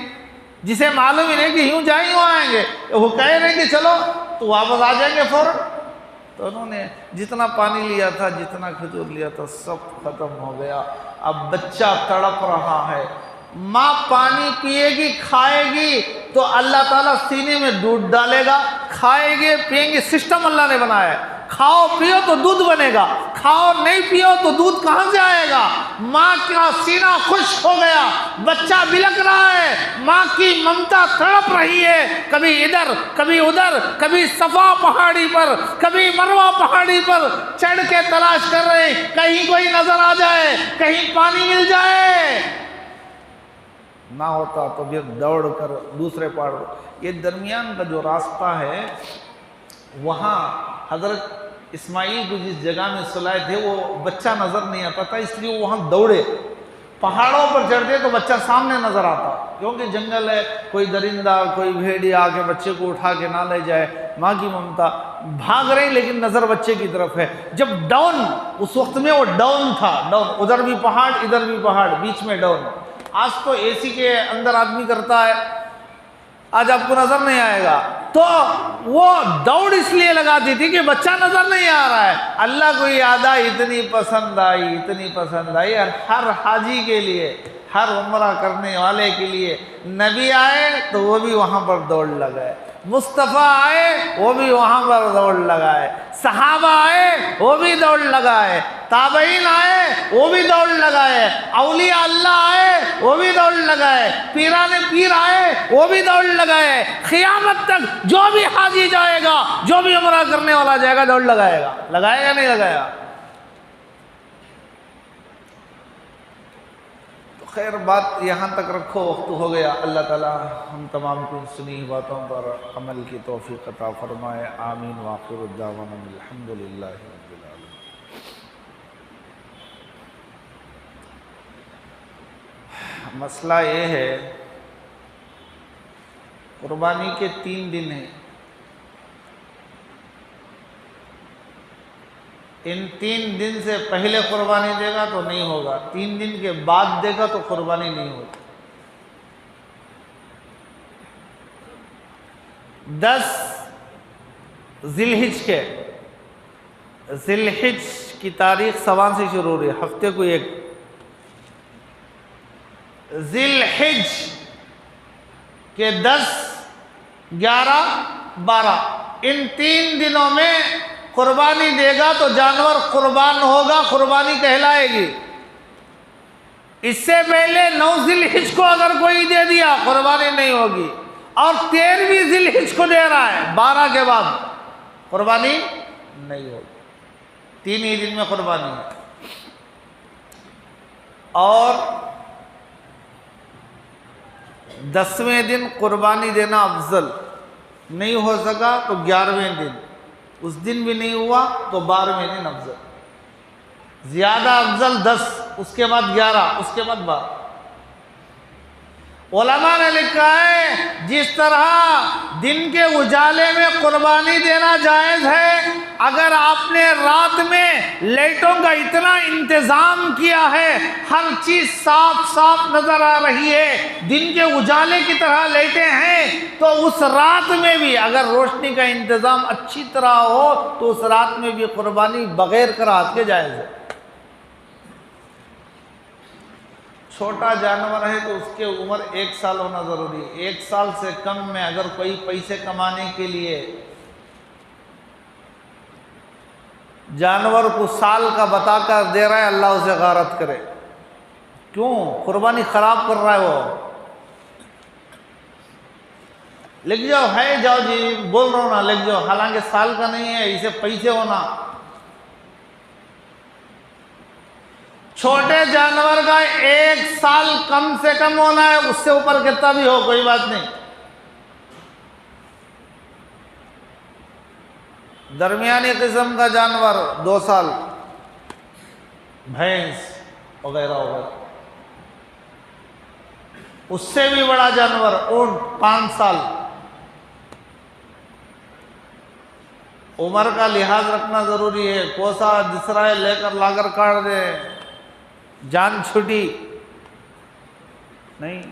جسے معلوم ہی نہیں کہ یوں جائیں یوں آئیں گے۔ وہ کہہ رہے ہیں کہ چلو تو واپس آ جائیں گے فوراً۔ تو انہوں نے جتنا پانی لیا تھا، جتنا کھجور لیا تھا، سب ختم ہو گیا۔ اب بچہ تڑپ رہا ہے، ماں پانی پیے گی، کھائے گی تو اللہ تعالیٰ سینے میں دودھ ڈالے گا، کھائے گے پئیں گے، سسٹم اللہ نے بنایا ہے۔ کھاؤ پیو تو دودھ بنے گا، کھاؤ نہیں پیو تو دودھ کہاں سے آئے گا؟ ماں کا سینہ خشک ہو گیا، بچہ بلک رہا ہے، ماں کی ممتا تڑپ رہی ہے، کبھی ادھر کبھی ادھر، کبھی صفا پہاڑی پر کبھی مروہ پہاڑی پر چڑھ کے تلاش کر رہے ہیں کہیں کوئی نظر آ جائے، کہیں پانی مل جائے۔ نہ ہوتا تو پھر دوڑ کر دوسرے پہاڑ۔ یہ درمیان کا جو راستہ ہے، وہاں حضرت اسماعیل کو جس جگہ میں سلائے تھے وہ بچہ نظر نہیں آتا تھا، اس لیے وہ وہاں دوڑے۔ پہاڑوں پر چڑھتے تو بچہ سامنے نظر آتا، کیونکہ جنگل ہے، کوئی درندہ کوئی بھیڑیا آ کے بچے کو اٹھا کے نہ لے جائے۔ ماں کی ممتا، بھاگ رہی لیکن نظر بچے کی طرف ہے۔ جب ڈاؤن، اس وقت میں وہ ڈاؤن تھا، ڈاؤن، ادھر بھی پہاڑ ادھر بھی پہاڑ، بیچ میں ڈاؤن۔ آج تو اے سی کے اندر آدمی کرتا ہے، آج آپ کو نظر نہیں آئے گا۔ تو وہ دوڑ اس لیے لگاتی تھی کہ بچہ نظر نہیں آ رہا ہے۔ اللہ کو یاد آئی، اتنی پسند آئی، اتنی پسند آئی، اور ہر حاجی کے لیے، ہر عمرہ کرنے والے کے لیے نبی آئے تو وہ بھی وہاں پر دوڑ لگائے، مصطفیٰ آئے وہ بھی وہاں پر دوڑ لگائے، صحابہ آئے وہ بھی دوڑ لگائے، تابعین آئے وہ بھی دوڑ لگائے، اولیاء اللہ آئے وہ بھی دوڑ لگائے، پیران پیر آئے وہ بھی دوڑ لگائے۔ قیامت تک جو بھی حاجی جائے گا، جو بھی عمرہ کرنے والا جائے گا، دوڑ لگائے گا۔ لگائے گا نہیں لگائے گا؟ خیر، بات یہاں تک رکھو، وقت ہو گیا۔ اللہ تعالیٰ ہم تمام کو سنی باتوں پر عمل کی توفیق عطا فرمائے۔ آمین۔ وآخر دعوانا الحمدللہ رب العالمین۔ مسئلہ یہ ہے، قربانی کے 3 دن ہیں، ان 3 دن سے پہلے قربانی دے گا تو نہیں ہوگا، 3 دن کے بعد دے گا تو قربانی نہیں ہوگی۔ 10 ذی الحج کی تاریخ سوان سے شروع ہو رہی ہے، ہفتے کو ایک۔ ذی الحج کے 10، 11، 12 ان 3 دنوں میں قربانی دے گا تو جانور قربان ہوگا، قربانی کہلائے گی۔ اس سے پہلے 9 ذی الحج کو اگر کوئی دے دیا قربانی نہیں ہوگی، اور 13ویں ذی الحج کو دے رہا ہے 12 کے بعد، قربانی نہیں ہوگی۔ 3 ہی دن میں قربانی ہے۔ اور 10ویں دن قربانی دینا افضل، نہیں ہو سکا تو 11ویں دن، اس دن بھی نہیں ہوا تو 12ویں دن افضل۔ زیادہ افضل 10، اس کے بعد 11، اس کے بعد 12۔ علماء نے لکھا ہے جس طرح دن کے اجالے میں قربانی دینا جائز ہے، اگر آپ نے رات میں لائٹوں کا اتنا انتظام کیا ہے، ہر چیز صاف صاف نظر آ رہی ہے، دن کے اجالے کی طرح لائٹیں ہیں، تو اس رات میں بھی اگر روشنی کا انتظام اچھی طرح ہو تو اس رات میں بھی قربانی بغیر کراہت کے جائز ہے۔ چھوٹا جانور ہے تو اس کی عمر 1 سال ہونا ضروری ہے. 1 سال سے کم میں اگر کوئی پیسے کمانے کے لیے جانور کو سال کا بتا کر دے رہا ہے، اللہ اسے غارت کرے. کیوں؟ قربانی خراب کر رہا ہے وہ. لکھ جاؤ، ہے جاؤ جی، بول رہا ہوں نا، لکھ جاؤ. حالانکہ سال کا نہیں ہے، اسے پیسے ہونا. چھوٹے جانور کا 1 سال کم سے کم ہونا ہے، اس سے اوپر کتنا بھی ہو کوئی بات نہیں. درمیانی قسم کا جانور 2 سال، بھینس وغیرہ وغیرہ. اس سے بھی بڑا جانور اونٹ 5 سال. عمر کا لحاظ رکھنا ضروری ہے. کوسا دوسرا ہے، لے کر لا کر کاٹ دے، جان چھٹی نہیں.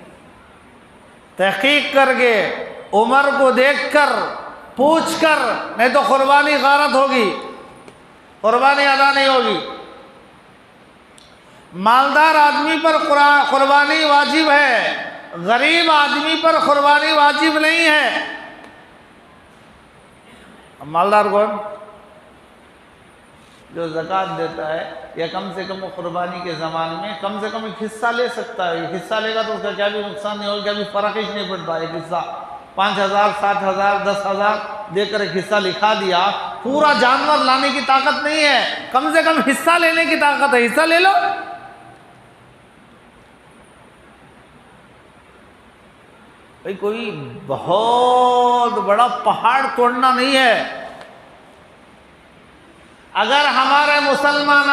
تحقیق کر کے عمر کو دیکھ کر پوچھ کر، نہیں تو قربانی غارت ہوگی، قربانی ادا نہیں ہوگی. مالدار آدمی پر قربانی واجب ہے، غریب آدمی پر قربانی واجب نہیں ہے. مالدار کون؟ جو زکوٰۃ دیتا ہے، یا کم سے کم وہ قربانی کے زمان میں کم سے کم ایک حصہ لے سکتا ہے. ایک حصہ لے گا تو اس کا کیا بھی نقصان نہیں ہوگا، کیا بھی فرق ہی نہیں پڑتا. ایک حصہ 5,000 7,000 10,000 دے کر ایک حصہ لکھا دیا. پورا جانور لانے کی طاقت نہیں ہے، کم سے کم حصہ لینے کی طاقت ہے، حصہ لے لو. بھئی کوئی بہت بڑا پہاڑ توڑنا نہیں ہے. اگر ہمارے مسلمان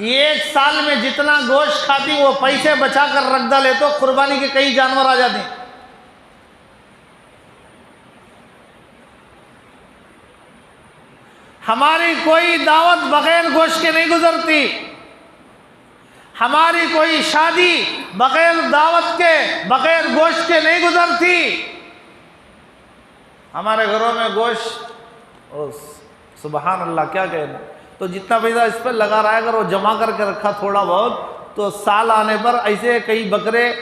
1 سال میں جتنا گوشت کھاتی وہ پیسے بچا کر رکھ ڈالے تو قربانی کے کئی جانور آ جاتے ہیں. ہماری کوئی دعوت بغیر گوشت کے نہیں گزرتی. ہماری کوئی شادی بغیر دعوت کے، بغیر گوشت کے نہیں گزرتی. ہمارے گھروں میں گوشت، سبحان اللہ کیا کہنا. تو جتنا پیسہ اس پہ لگا رہا ہے، اگر وہ جمع کر کے رکھا تھوڑا بہت، تو سال آنے پر ایسے کئی بکرے،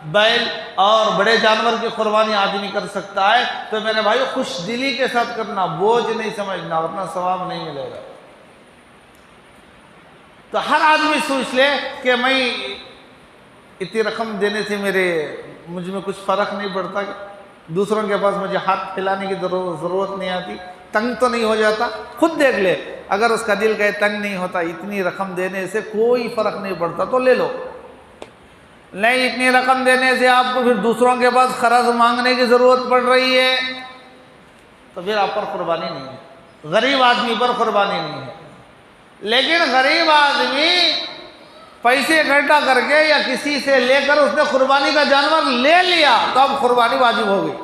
بیل اور بڑے جانور کی قربانی آدمی کر سکتا ہے. تو میرے بھائیو خوش دلی کے ساتھ کرنا، بوجھ نہیں سمجھنا، ورنہ ثواب نہیں ملے گا. تو ہر آدمی سوچ لے کہ میں اتنی رقم دینے سے مجھ میں کچھ فرق نہیں پڑتا، دوسروں کے پاس مجھے ہاتھ پھیلانے کی ضرورت نہیں آتی، تنگ تو نہیں ہو جاتا. خود دیکھ لے، اگر اس کا دل کہے تنگ نہیں ہوتا، اتنی رقم دینے سے کوئی فرق نہیں پڑتا تو لے لو. نہیں، اتنی رقم دینے سے آپ کو پھر دوسروں کے پاس قرض مانگنے کی ضرورت پڑ رہی ہے، تو پھر آپ پر قربانی نہیں ہے. غریب آدمی پر قربانی نہیں ہے. لیکن غریب آدمی پیسے اکٹھا کر کے یا کسی سے لے کر اس نے قربانی کا جانور لے لیا تو اب قربانی واجب ہو گئی.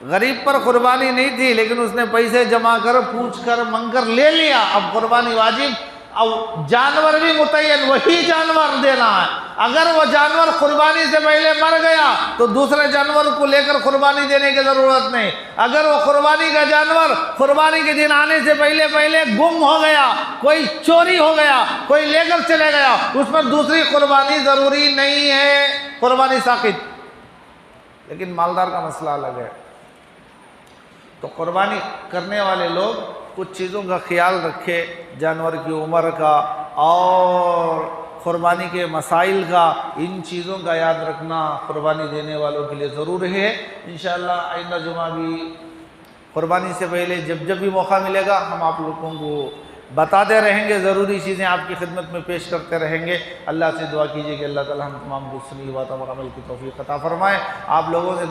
غریب پر قربانی نہیں تھی، لیکن اس نے پیسے جمع کر، پوچھ کر، منگ کر لے لیا، اب قربانی واجب. اب جانور بھی متعین وہی جانور دینا ہے. اگر وہ جانور قربانی سے پہلے مر گیا تو دوسرے جانور کو لے کر قربانی دینے کی ضرورت نہیں. اگر وہ قربانی کا جانور قربانی کے دن آنے سے پہلے گم ہو گیا، کوئی چوری ہو گیا، کوئی لے کر چلے گیا، اس پر دوسری قربانی ضروری نہیں ہے، قربانی ساقط. لیکن مالدار کا مسئلہ الگ ہے. تو قربانی کرنے والے لوگ کچھ چیزوں کا خیال رکھے، جانور کی عمر کا اور قربانی کے مسائل کا. ان چیزوں کا یاد رکھنا قربانی دینے والوں کے لیے ضرور ہے. انشاءاللہ آئندہ جمعہ بھی قربانی سے پہلے جب بھی موقع ملے گا ہم آپ لوگوں کو بتاتے رہیں گے، ضروری چیزیں آپ کی خدمت میں پیش کرتے رہیں گے. اللہ سے دعا کیجئے کہ اللہ تعالی ہم تمام کو سنی باتوں پر عمل کی توفیق عطا فرمائے. آپ لوگوں سے